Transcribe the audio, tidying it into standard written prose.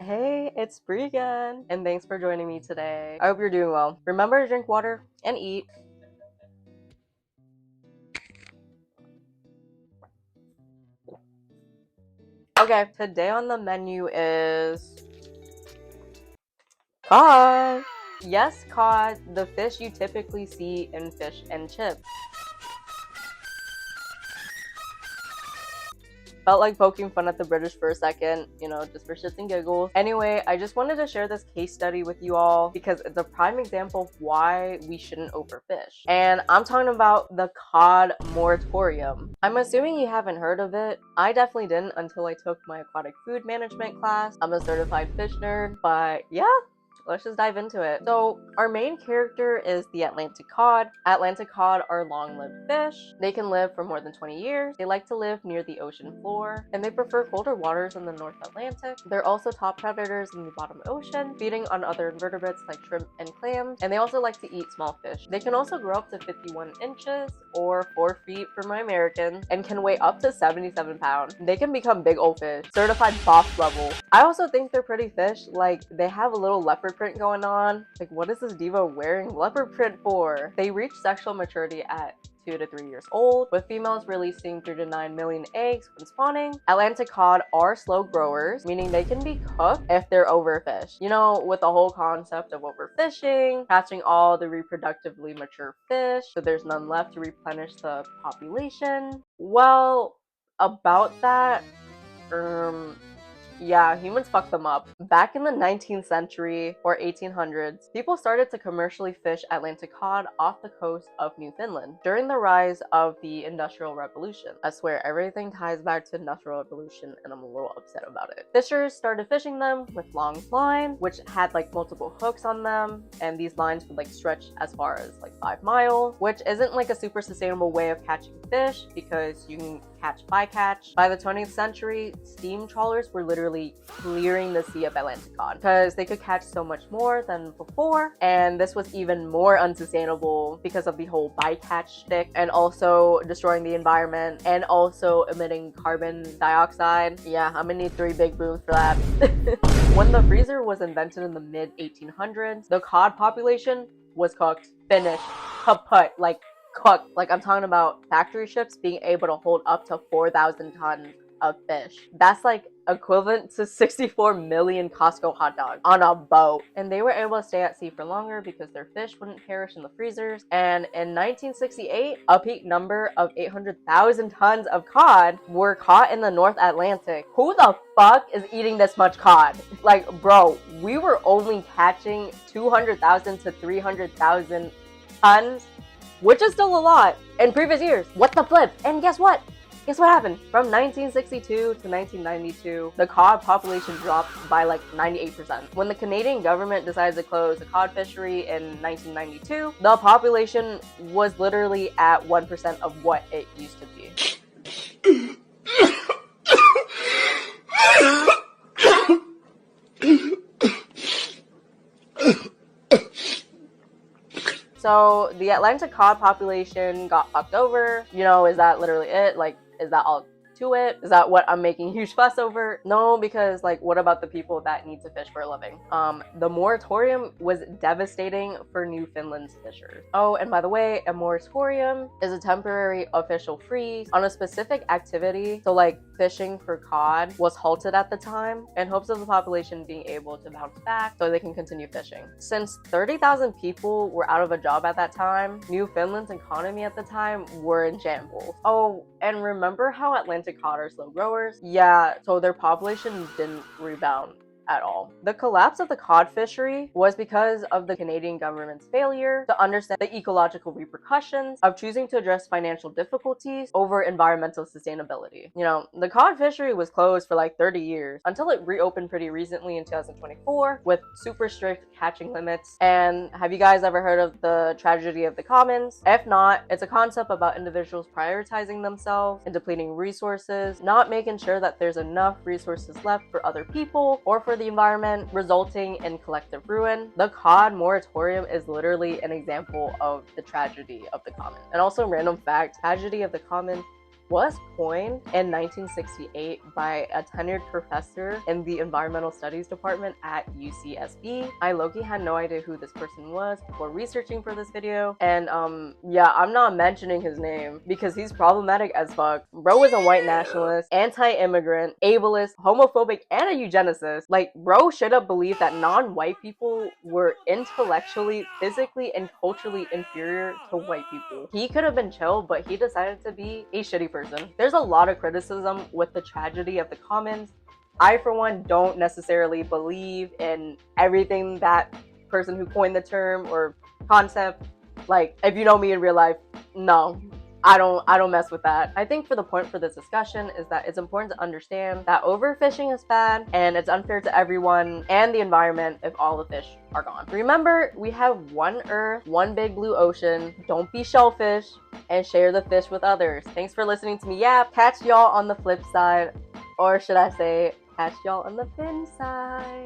Hey, it's Bree again, and thanks for joining me today. I hope you're doing well. Remember to drink water and eat. Okay, today on the menu is cod. Yes, cod, the fish you typically see in fish and chips. Felt like poking fun at the British for a second, just for shits and giggles. Anyway, I just wanted to share this case study with you all because it's a prime example of why we shouldn't overfish. And I'm talking about the cod moratorium. I'm assuming you haven't heard of it. I definitely didn't until I took my aquatic food management class. I'm a certified fish nerd, but yeah, let's just dive into it. So, our main character is the Atlantic cod. Atlantic cod are long-lived fish. They can live for more than 20 years. They like to live near the ocean floor, and they prefer colder waters in the North Atlantic. They're also top predators in the bottom ocean, feeding on other invertebrates like shrimp and clams, and they also like to eat small fish. They can also grow up to 51 inches, or 4 feet for my Americans, and can weigh up to 77 pounds. They can become big old fish, certified boss level. I also think they're pretty fish. Like, they have a little leopard print going on. Like, what is this diva wearing leopard print for? They reach sexual maturity at 2 to 3 years old, with females releasing 3 to 9 million eggs when spawning. Atlantic cod are slow growers, meaning they can be cooked if they're overfished. With the whole concept of overfishing, catching all the reproductively mature fish, so there's none left to replenish the population. Well, about that, yeah, humans fucked them up. Back in the 19th century or 1800s, people started to commercially fish Atlantic cod off the coast of Newfoundland during the rise of the Industrial Revolution. I swear, everything ties back to Industrial Revolution, and I'm a little upset about it. Fishers started fishing them with long line, which had like multiple hooks on them, and these lines would like stretch as far as like 5 miles, which isn't like a super sustainable way of catching fish because you can catch bycatch. By the 20th century, steam trawlers were literally clearing the sea of Atlantic cod because they could catch so much more than before, and this was even more unsustainable because of the whole bycatch stick and also destroying the environment and also emitting carbon dioxide. Yeah, I'm gonna need 3 big booms for that. When the freezer was invented in the mid 1800s, the cod population was cooked, finished, kaput, like cooked. Like, I'm talking about factory ships being able to hold up to 4,000 tons of fish. That's like equivalent to 64 million Costco hot dogs on a boat. And they were able to stay at sea for longer because their fish wouldn't perish in the freezers. And in 1968, a peak number of 800,000 tons of cod were caught in the North Atlantic. Who the fuck is eating this much cod? Like, bro, we were only catching 200,000 to 300,000 tons, which is still a lot in previous years. What the flip? And guess what? Guess what happened? From 1962 to 1992, the cod population dropped by like 98%. When the Canadian government decided to close the cod fishery in 1992, the population was literally at 1% of what it used to be. So the Atlantic cod population got fucked over. Is that literally it? Like, is that all to it? Is that what I'm making a huge fuss over? No, because like, what about the people that need to fish for a living? The moratorium was devastating for Newfoundland's fishers. Oh, and by the way, a moratorium is a temporary official freeze on a specific activity. So like, fishing for cod was halted at the time in hopes of the population being able to bounce back so they can continue fishing. Since 30,000 people were out of a job at that time, Newfoundland's economy at the time were in shambles. Oh, and remember how Atlantic cod are slow growers? Yeah, so their population didn't rebound at all. The collapse of the cod fishery was because of the Canadian government's failure to understand the ecological repercussions of choosing to address financial difficulties over environmental sustainability. The cod fishery was closed for like 30 years until it reopened pretty recently in 2024 with super strict catching limits. And have you guys ever heard of the tragedy of the commons? If not, it's a concept about individuals prioritizing themselves and depleting resources, not making sure that there's enough resources left for other people or for the environment, resulting in collective ruin. The cod moratorium is literally an example of the tragedy of the common. And also, random fact, tragedy of the common was coined in 1968 by a tenured professor in the Environmental Studies Department at UCSB. I low-key had no idea who this person was before researching for this video, and yeah, I'm not mentioning his name because he's problematic as fuck. Bro is a white nationalist, anti-immigrant, ableist, homophobic, and a eugenicist. Like, bro should have believed that non-white people were intellectually, physically, and culturally inferior to white people. He could have been chill, but he decided to be a shitty person. There's a lot of criticism with the tragedy of the commons. I, for one, don't necessarily believe in everything that person who coined the term or concept. Like, if you know me in real life, no, I don't mess with that. I think for the point for this discussion is that it's important to understand that overfishing is bad and it's unfair to everyone and the environment if all the fish are gone. Remember, we have one earth, one big blue ocean. Don't be shellfish and share the fish with others. Thanks for listening to me yap. Catch y'all on the flip side, or should I say, catch y'all on the fin side.